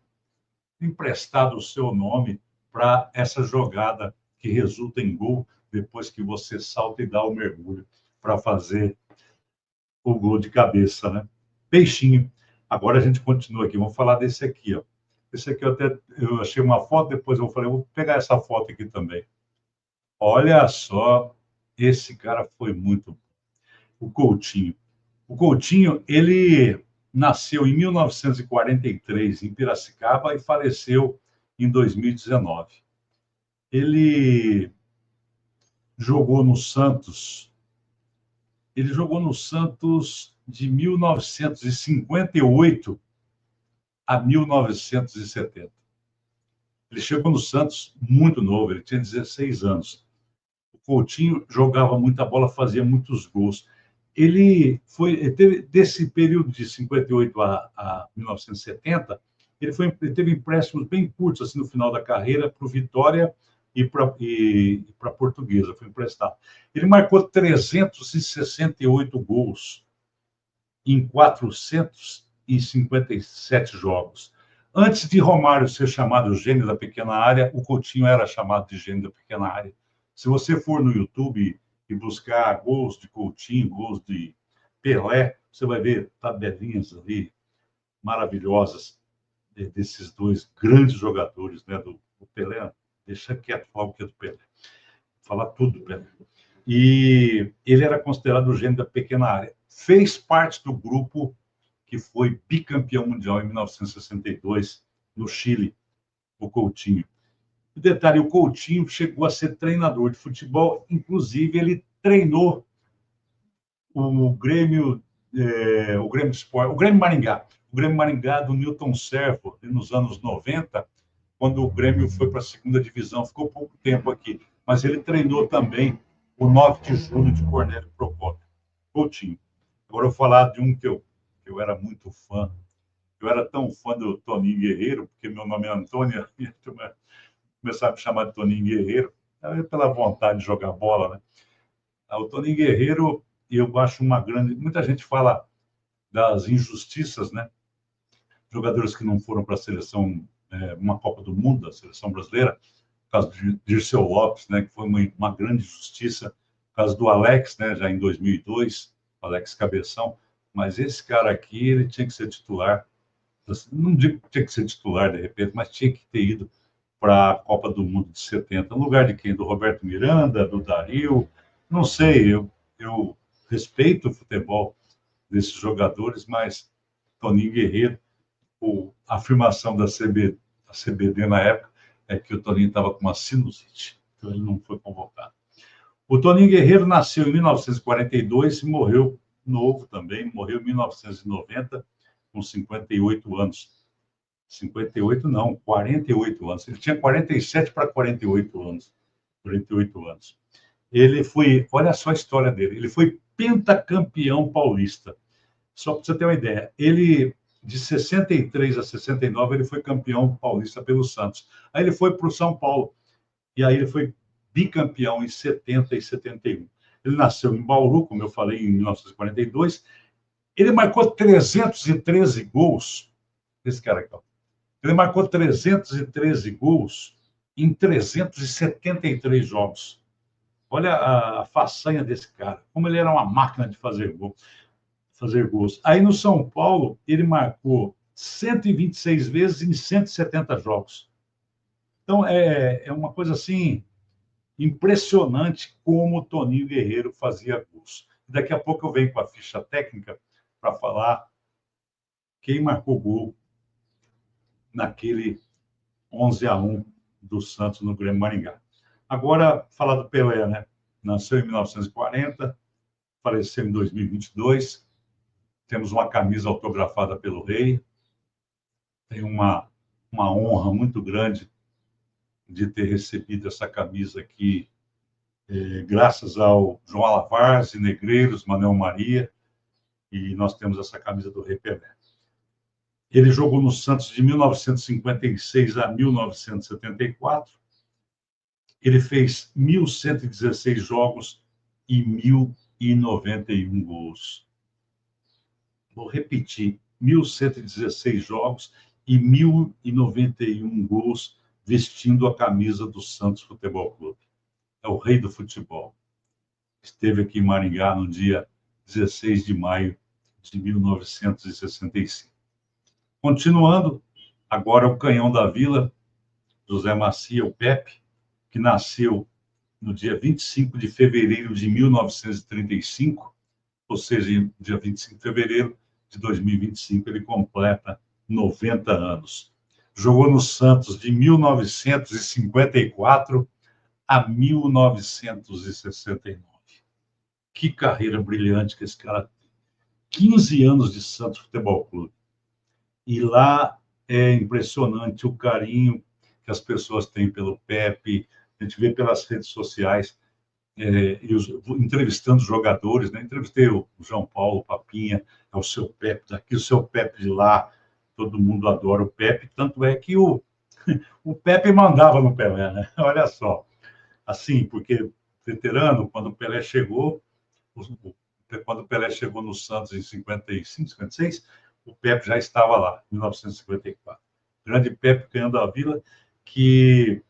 emprestado o seu nome para essa jogada que resulta em gol depois que você salta e dá o mergulho para fazer o gol de cabeça, né? Peixinho. Agora a gente continua aqui. Vamos falar desse aqui, ó. Esse aqui eu achei uma foto, depois eu falei, vou pegar essa foto aqui também. Olha só, esse cara foi muito... O Coutinho. O Coutinho, ele nasceu em 1943 em Piracicaba e faleceu em 2019. Ele jogou no Santos. Ele jogou no Santos de 1958 a 1970. Ele chegou no Santos muito novo, ele tinha 16 anos. O Coutinho jogava muita bola, fazia muitos gols. Ele teve, desse período de 58 a 1970, ele teve empréstimos bem curtos assim no final da carreira para o Vitória e para a Portuguesa, foi emprestado. Ele marcou 368 gols em 457 jogos. Antes de Romário ser chamado o gênio da pequena área, o Coutinho era chamado de gênio da pequena área. Se você for no YouTube e buscar gols de Coutinho, gols de Pelé, você vai ver tabelinhas ali maravilhosas desses dois grandes jogadores, né? Do Pelé, deixa quieto, fala o que é do Pelé. Falar tudo do Pelé. E ele era considerado o gênio da pequena área. Fez parte do grupo que foi bicampeão mundial em 1962, no Chile, o Coutinho. E detalhe, o Coutinho chegou a ser treinador de futebol, inclusive ele treinou o Grêmio Sport, o Grêmio Maringá do Newton Servo, nos anos 90, quando o Grêmio foi para a segunda divisão, ficou pouco tempo aqui, mas ele treinou também o 9 de julho de Cornélio Procópio, Coutinho. Agora eu vou falar de um que eu era muito fã. Eu era tão fã do Toninho Guerreiro, porque meu nome é Antônio, e começaram a me chamar de Toninho Guerreiro, pela vontade de jogar bola, né? O Toninho Guerreiro, eu acho uma grande... Muita gente fala das injustiças, né? Jogadores que não foram para a seleção, uma Copa do Mundo, da seleção brasileira, no caso de Dirceu Lopes, né? Que foi uma grande injustiça, no caso do Alex, né? Já em 2002, o Alex Cabeção, mas esse cara aqui, ele tinha que ser titular. Não digo que tinha que ser titular, de repente, mas tinha que ter ido para a Copa do Mundo de 70. No lugar de quem? Do Roberto Miranda, do Dario, não sei, eu respeito o futebol desses jogadores, mas Toninho Guerreiro, a afirmação da CBD na época é que o Toninho estava com uma sinusite, então ele não foi convocado. O Toninho Guerreiro nasceu em 1942 e morreu novo também, morreu em 1990, com 58 anos. 58 não, 48 anos. Ele tinha 47 para 48 anos. 48 anos. Ele foi, olha só a história dele, ele foi pentacampeão paulista. Só para você ter uma ideia, ele, de 63 a 69, ele foi campeão paulista pelo Santos. Aí ele foi para o São Paulo, e aí ele foi bicampeão em 70 e 71. Ele nasceu em Bauru, como eu falei, em 1942. Ele marcou 313 gols, esse cara aqui, ó. Ele marcou 313 gols em 373 jogos. Olha a façanha desse cara, como ele era uma máquina de fazer gols. Aí no São Paulo, ele marcou 126 vezes em 170 jogos. Então, é uma coisa assim impressionante como o Toninho Guerreiro fazia gols. Daqui a pouco eu venho com a ficha técnica para falar quem marcou gol naquele 11-1 do Santos no Grêmio Maringá. Agora, falar do Pelé, né? Nasceu em 1940, faleceu em 2022. Temos uma camisa autografada pelo rei. Tem uma honra muito grande de ter recebido essa camisa aqui, graças ao João Alavarzi, Negreiros, Manuel Maria, e nós temos essa camisa do Rei Pelé. Ele jogou no Santos de 1956 a 1974. Ele fez 1.116 jogos e 1.091 gols. Vou repetir, 1.116 jogos e 1.091 gols vestindo a camisa do Santos Futebol Clube. É o rei do futebol. Esteve aqui em Maringá no dia 16 de maio de 1965. Continuando, agora o canhão da Vila, José Macia, o Pepe, que nasceu no dia 25 de fevereiro de 1935, ou seja, dia 25 de fevereiro de 2025, ele completa 90 anos. Jogou no Santos de 1954 a 1969. Que carreira brilhante que esse cara tem. 15 anos de Santos Futebol Clube. E lá É impressionante o carinho que as pessoas têm pelo Pepe. A gente vê pelas redes sociais, entrevistando os jogadores, né? Entrevistei o João Paulo, o Papinha, é o seu Pepe daqui, o seu Pepe de lá. Todo mundo adora o Pepe, tanto é que o Pepe mandava no Pelé, né? Olha só, assim, porque veterano, quando o Pelé chegou, quando o Pelé chegou no Santos em 55, 56, o Pepe já estava lá, em 1954. Grande Pepe ganhando a Vila, que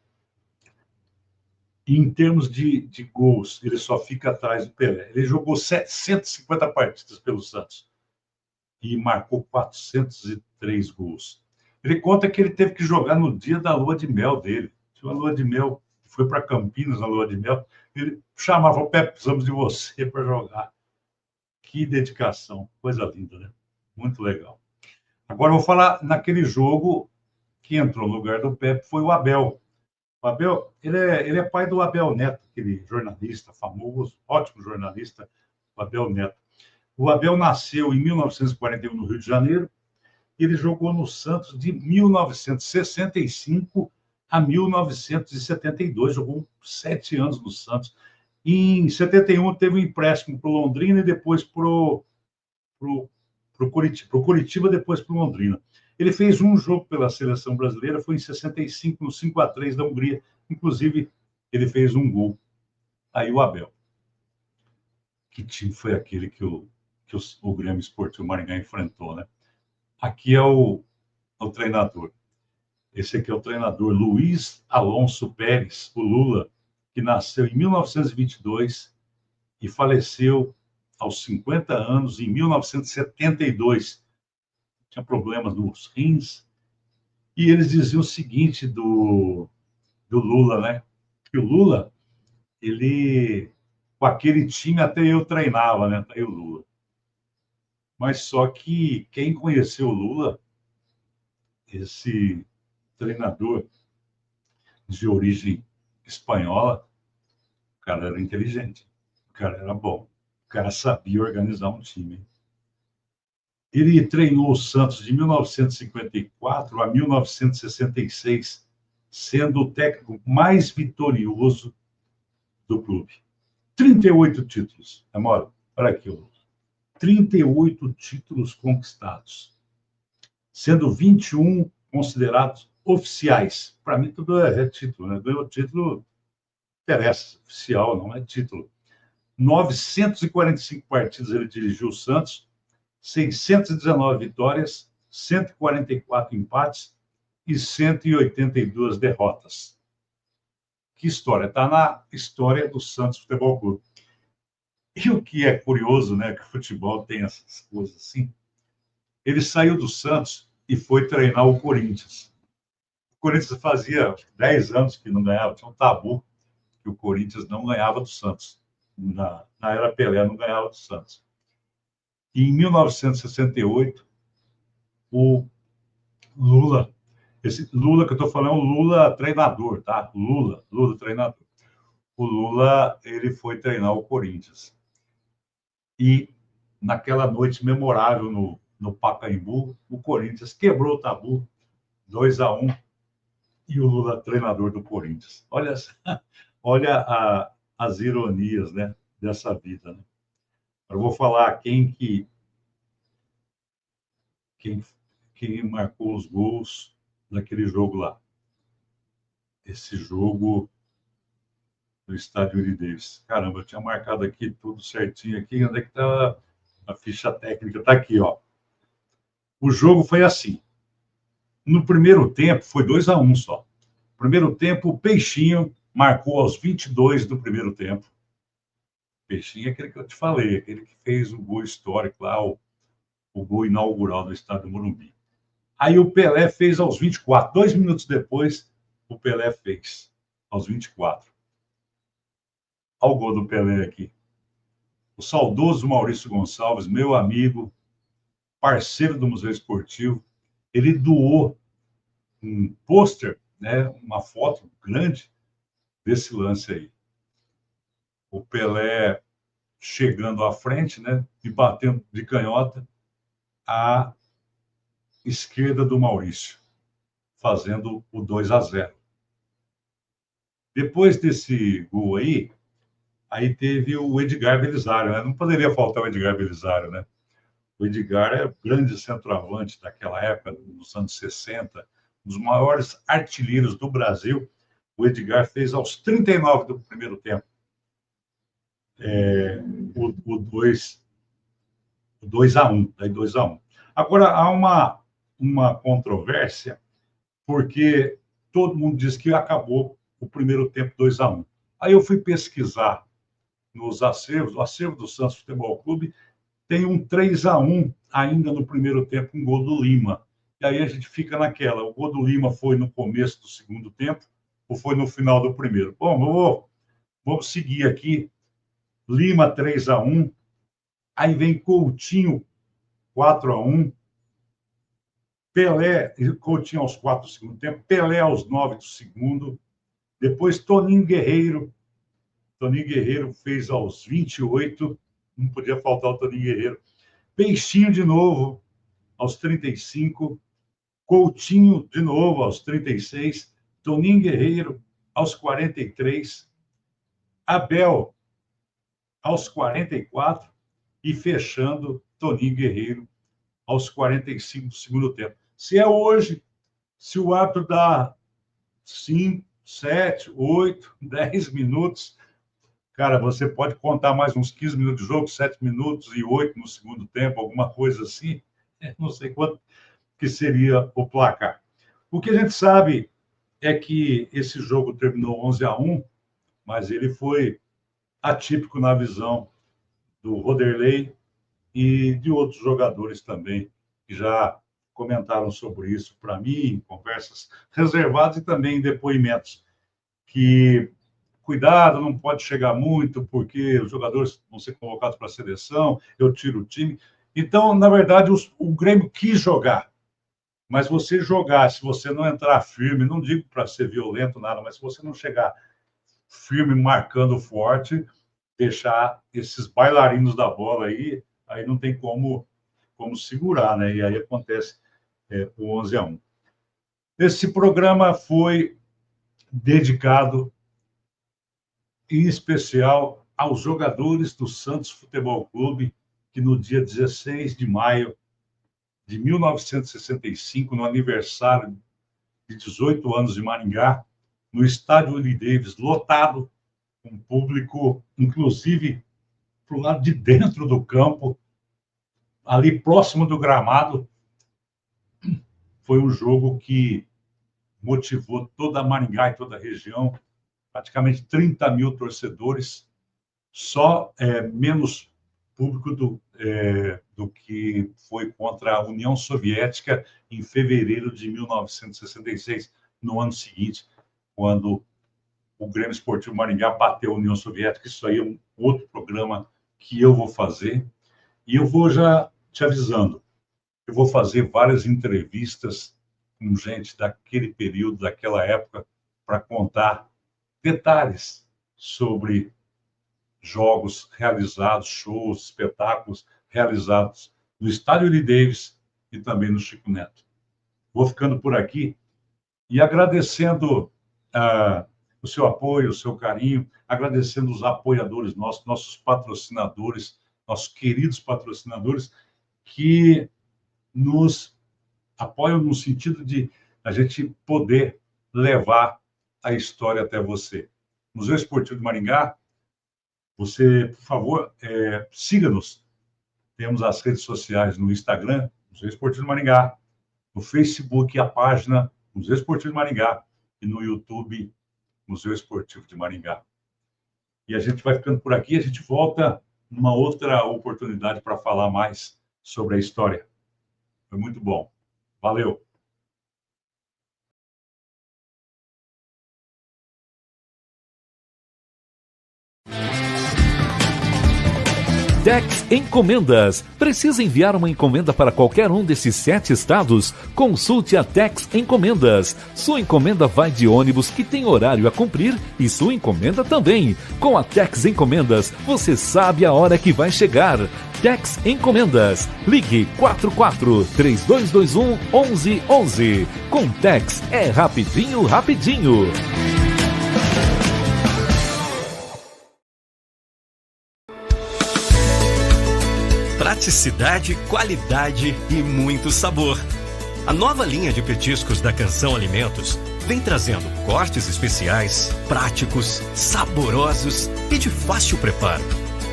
em termos de gols, ele só fica atrás do Pelé. Ele jogou 750 partidas pelo Santos e marcou 403 gols. Ele conta que ele teve que jogar no dia da lua de mel dele. Tinha uma lua de mel, foi para Campinas na lua de mel. Ele chamava o Pepe, precisamos de você para jogar. Que dedicação, coisa linda, né? Muito legal. Agora eu vou falar naquele jogo que entrou no lugar do Pepe, foi o Abel. O Abel, ele é pai do Abel Neto, aquele jornalista famoso, ótimo jornalista, o Abel Neto. O Abel nasceu em 1941 no Rio de Janeiro. Ele jogou no Santos de 1965 a 1972, jogou 7 anos no Santos. Em 71 teve um empréstimo para o Londrina e depois para o Curitiba. Para o Curitiba, depois para o Londrina. Ele fez um jogo pela seleção brasileira, foi em 65, no 5-3 da Hungria. Inclusive, ele fez um gol. Aí o Abel. Que time foi aquele que o Grêmio Esportivo Maringá enfrentou, né? Aqui é o treinador. Esse aqui é o treinador Luiz Alonso Pérez, o Lula, que nasceu em 1922 e faleceu aos 50 anos em 1972. Tinha problemas nos rins. E eles diziam o seguinte do Lula, né? Que o Lula, ele, com aquele time, até eu treinava, né? Até o Lula. Mas só que quem conheceu o Lula, esse treinador de origem espanhola, o cara era inteligente, o cara era bom, o cara sabia organizar um time. Ele treinou o Santos de 1954 a 1966, sendo o técnico mais vitorioso do clube. 38 títulos. Amor, olha aqui, 38 títulos conquistados, sendo 21 considerados oficiais. Para mim, tudo é título, né? Ganhou título, interessa, oficial, não é título. 945 partidas ele dirigiu o Santos, 619 vitórias, 144 empates e 182 derrotas. Que história! Está na história do Santos Futebol Clube. E o que é curioso, né, que o futebol tem essas coisas assim, ele saiu do Santos e foi treinar o Corinthians. O Corinthians fazia 10 anos que não ganhava, tinha um tabu que o Corinthians não ganhava do Santos. Na era Pelé, não ganhava do Santos. E em 1968, o Lula, esse Lula que eu estou falando é o Lula treinador, tá? Lula treinador. O Lula, ele foi treinar o Corinthians. E naquela noite memorável no Pacaembu, o Corinthians quebrou o tabu, 2-1, e o Lula treinador do Corinthians. Olha as ironias, né, dessa vida, né? Eu vou falar quem, quem marcou os gols naquele jogo lá. Esse jogo do estádio Yuri Davis. Caramba, eu tinha marcado aqui tudo certinho aqui. Onde é que está a ficha técnica? Está aqui, ó. O jogo foi assim. No primeiro tempo, foi 2-1 só. No primeiro tempo, o Peixinho marcou aos 22 do primeiro tempo. Peixinho é aquele que eu te falei, aquele que fez o gol histórico lá, o gol inaugural do estádio Morumbi. Aí o Pelé fez aos 24. 2 minutos depois, o Pelé fez aos 24. Olha o gol do Pelé aqui. O saudoso Maurício Gonçalves, meu amigo, parceiro do Museu Esportivo, ele doou um pôster, né, uma foto grande desse lance aí. O Pelé chegando à frente, né, e batendo de canhota à esquerda do Maurício. fazendo o 2-0. Depois desse gol aí teve o Edgar Belisário, né? Não poderia faltar o Edgar Belisário, né? O Edgar é o grande centroavante daquela época, dos anos 60, um dos maiores artilheiros do Brasil. O Edgar fez aos 39 do primeiro tempo o 2-1, daí 2-1. Agora, há uma controvérsia, porque todo mundo diz que acabou o primeiro tempo 2-1. Aí eu fui pesquisar nos acervos, o acervo do Santos Futebol Clube tem um 3-1 ainda no primeiro tempo, um gol do Lima. E aí a gente fica naquela, o gol do Lima foi no começo do segundo tempo ou foi no final do primeiro? Bom, vamos seguir aqui. Lima 3-1, aí vem Coutinho 4-1, Pelé, Coutinho aos 4 do segundo tempo, Pelé aos 9 do segundo, depois Toninho Guerreiro fez aos 28, não podia faltar o Toninho Guerreiro, Peixinho de novo aos 35, Coutinho de novo aos 36, Toninho Guerreiro aos 43, Abel aos 44 e fechando Toninho Guerreiro aos 45 do segundo tempo. Se é hoje, se o árbitro dá 5, 7, 8, 10 minutos, cara, você pode contar mais uns 15 minutos de jogo, 7 minutos e 8 no segundo tempo, alguma coisa assim, não sei quanto que seria o placar. O que a gente sabe é que esse jogo terminou 11-1, mas ele foi atípico na visão do Roderlei e de outros jogadores também, que já comentaram sobre isso para mim, em conversas reservadas e também em depoimentos, que cuidado, não pode chegar muito, porque os jogadores vão ser convocados para a seleção, eu tiro o time. Então, na verdade, o Grêmio quis jogar, mas você jogar, se você não entrar firme, não digo para ser violento, nada, mas se você não chegar firme, marcando forte, deixar esses bailarinos da bola aí não tem como segurar, né? E aí acontece o 11-1. Esse programa foi dedicado, em especial, aos jogadores do Santos Futebol Clube, que no dia 16 de maio de 1965, no aniversário de 18 anos de Maringá, no estádio Willie Davis, lotado, com público, inclusive, para o lado de dentro do campo, ali próximo do gramado, foi um jogo que motivou toda a Maringá e toda a região, praticamente 30 mil torcedores, só menos público do que foi contra a União Soviética em fevereiro de 1966, no ano seguinte, quando o Grêmio Esportivo Maringá bateu a União Soviética. Isso aí é um outro programa que eu vou fazer. E eu vou já te avisando, eu vou fazer várias entrevistas com gente daquele período, daquela época, para contar detalhes sobre jogos realizados, shows, espetáculos realizados no Estádio Willie Davis e também no Chico Neto. Vou ficando por aqui e agradecendo o seu apoio, o seu carinho, agradecendo os apoiadores nossos, nossos patrocinadores, nossos queridos patrocinadores, que nos apoiam no sentido de a gente poder levar a história até você. Museu Esportivo de Maringá, você, por favor, siga-nos. Temos as redes sociais no Instagram, Museu Esportivo de Maringá, no Facebook, a página Museu Esportivo de Maringá, e no YouTube, Museu Esportivo de Maringá. E a gente vai ficando por aqui, a gente volta numa outra oportunidade para falar mais sobre a história. Foi muito bom. Valeu! Tex Encomendas. Precisa enviar uma encomenda para qualquer um desses 7 estados? Consulte a Tex Encomendas. Sua encomenda vai de ônibus que tem horário a cumprir e sua encomenda também. Com a Tex Encomendas, você sabe a hora que vai chegar. Tex Encomendas. Ligue 44-3221-1111. Com Tex é rapidinho, rapidinho. Praticidade, qualidade e muito sabor. A nova linha de petiscos da Canção Alimentos vem trazendo cortes especiais, práticos, saborosos e de fácil preparo,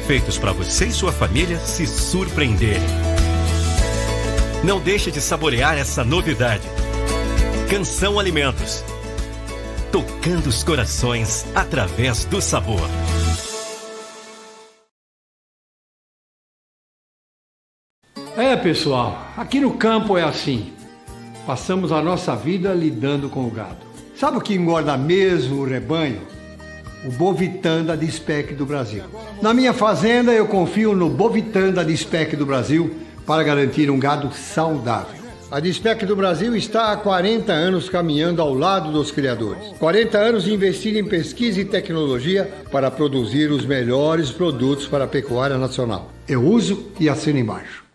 feitos para você e sua família se surpreenderem. Não deixe de saborear essa novidade. Canção Alimentos, tocando os corações através do sabor. Pessoal, aqui no campo é assim. Passamos a nossa vida lidando com o gado. Sabe o que engorda mesmo o rebanho? O Bovitan da Dispec do Brasil. Na minha fazenda eu confio no Bovitan da Dispec do Brasil para garantir um gado saudável. A Dispec do Brasil está há 40 anos caminhando ao lado dos criadores. 40 anos investindo em pesquisa e tecnologia para produzir os melhores produtos para a pecuária nacional. Eu uso e assino embaixo.